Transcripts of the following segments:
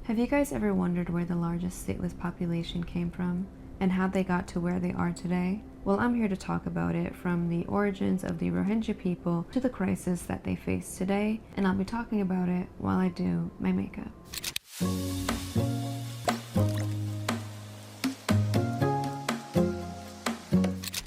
Have you guys ever wondered where the largest stateless population came from and how they got to where they are today? Well, I'm here to talk about it, from the origins of the Rohingya people to the crisis that they face today, and I'll be talking about it while I do my makeup.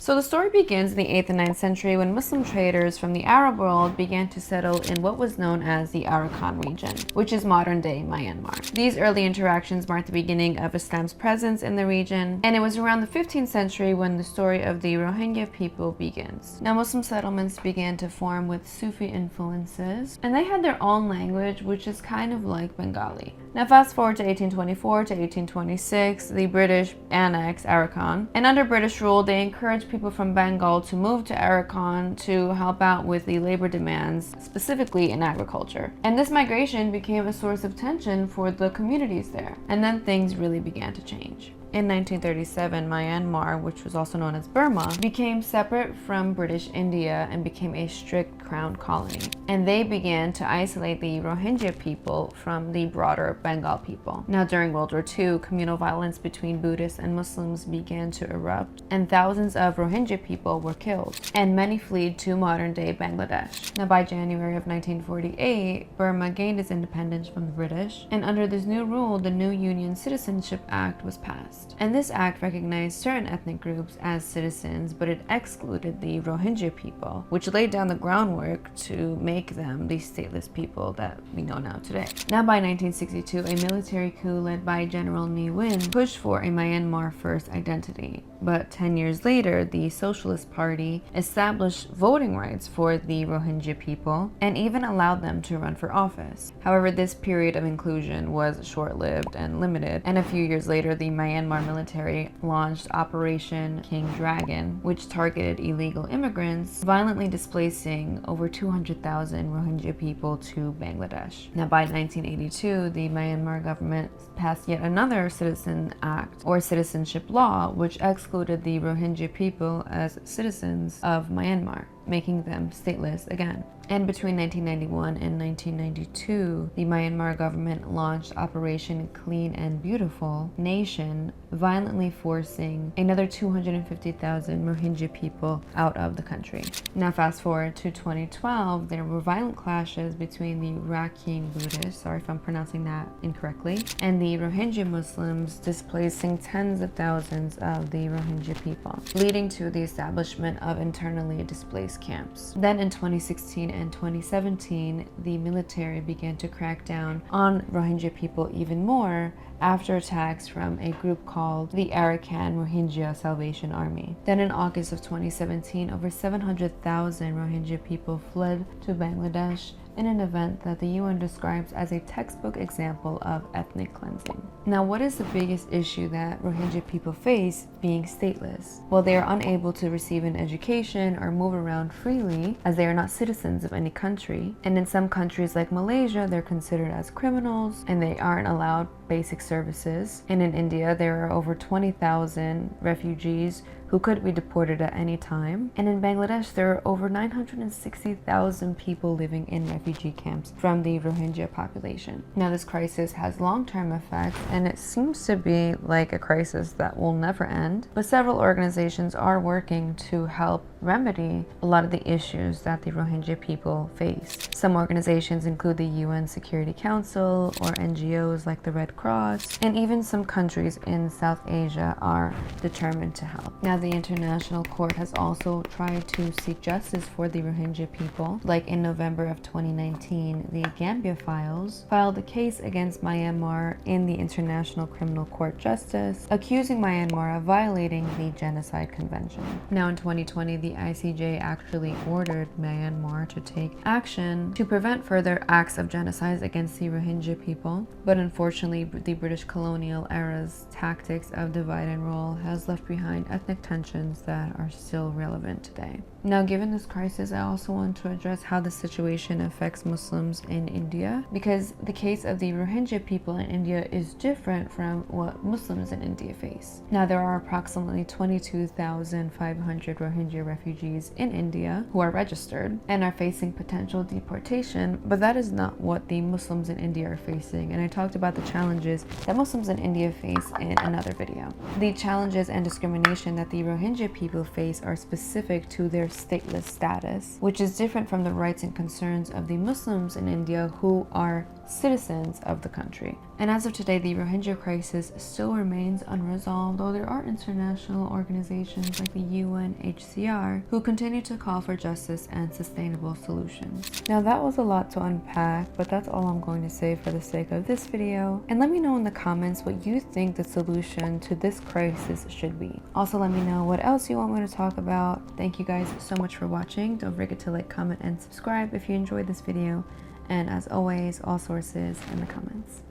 So the story begins in the 8th and 9th century when Muslim traders from the Arab world began to settle in what was known as the Arakan region, which is modern-day Myanmar. These early interactions marked the beginning of Islam's presence in the region, and it was around the 15th century when the story of the Rohingya people begins. Now, Muslim settlements began to form with Sufi influences, and they had their own language, which is kind of like Bengali. Now, fast forward to 1824 to 1826, the British annexed Arakan, and under British rule, they encouraged people from Bengal to move to Arakan to help out with the labor demands, specifically in agriculture. And this migration became a source of tension for the communities there. And then things really began to change. In 1937, Myanmar, which was also known as Burma, became separate from British India and became a strict crown colony. And they began to isolate the Rohingya people from the broader Bengal people. Now, during World War II, communal violence between Buddhists and Muslims began to erupt, and thousands of Rohingya people were killed, and many fled to modern-day Bangladesh. Now, by January of 1948, Burma gained its independence from the British, and under this new rule, the new Union Citizenship Act was passed. And this act recognized certain ethnic groups as citizens, but it excluded the Rohingya people, which laid down the groundwork to make them the stateless people that we know now today. Now, by 1962, a military coup led by General Ne Win pushed for a Myanmar First identity. But 10 years later, the Socialist Party established voting rights for the Rohingya people and even allowed them to run for office. However, this period of inclusion was short-lived and limited, and a few years later, the Myanmar military launched Operation King Dragon, which targeted illegal immigrants, violently displacing over 200,000 Rohingya people to Bangladesh. Now, by 1982, the Myanmar government passed yet another Citizen Act, or citizenship law, which excluded the Rohingya people as citizens of Myanmar, making them stateless again. And between 1991 and 1992, the Myanmar government launched Operation Clean and Beautiful Nation, violently forcing another 250,000 Rohingya people out of the country. Now, fast forward to 2012, there were violent clashes between the Arakan Buddhists, sorry if I'm pronouncing that incorrectly, and the Rohingya Muslims, displacing tens of thousands of the Rohingya people, leading to the establishment of internally displaced camps. Then in 2016 and 2017, the military began to crack down on Rohingya people even more after attacks from a group called the Arakan Rohingya Salvation Army. Then in August of 2017, over 700,000 Rohingya people fled to Bangladesh in an event that the UN describes as a textbook example of ethnic cleansing. Now, what is the biggest issue that Rohingya people face being stateless? Well, they are unable to receive an education or move around freely, as they are not citizens of any country. And in some countries like Malaysia, they're considered as criminals and they aren't allowed basic services. And in India, there are over 20,000 refugees who could be deported at any time. And in Bangladesh, there are over 960,000 people living in refugee camps from the Rohingya population. Now, this crisis has long-term effects, and it seems to be like a crisis that will never end. But several organizations are working to help remedy a lot of the issues that the Rohingya people face. Some organizations include the UN Security Council or NGOs like the Red Cross, and even some countries in South Asia are determined to help. Now, the International Court has also tried to seek justice for the Rohingya people. Like in November of 2019, the Gambia Files filed a case against Myanmar in the International Criminal Court Justice, accusing Myanmar of violating the Genocide Convention. Now, in 2020, the ICJ actually ordered Myanmar to take action to prevent further acts of genocide against the Rohingya people, but unfortunately, the British colonial era's tactics of divide and rule has left behind ethnic tensions that are still relevant today. Now, given this crisis, I also want to address how the situation affects Muslims in India, because the case of the Rohingya people in India is different from what Muslims in India face. Now, there are approximately 22,500 Rohingya refugees refugees in India who are registered and are facing potential deportation, but that is not what the Muslims in India are facing. And I talked about the challenges that Muslims in India face in another video. The challenges and discrimination that the Rohingya people face are specific to their stateless status, which is different from the rights and concerns of the Muslims in India who are citizens of the country. And as of today, the Rohingya crisis still remains unresolved, though there are international organizations like the UNHCR who continue to call for justice and sustainable solutions. Now that was a lot to unpack, but that's all I'm going to say for the sake of this video. And let me know in the comments what you think the solution to this crisis should be. Also, let me know what else you want me to talk about. Thank you guys so much for watching. Don't forget to like, comment, and subscribe if you enjoyed this video. And as always, all sources in the comments.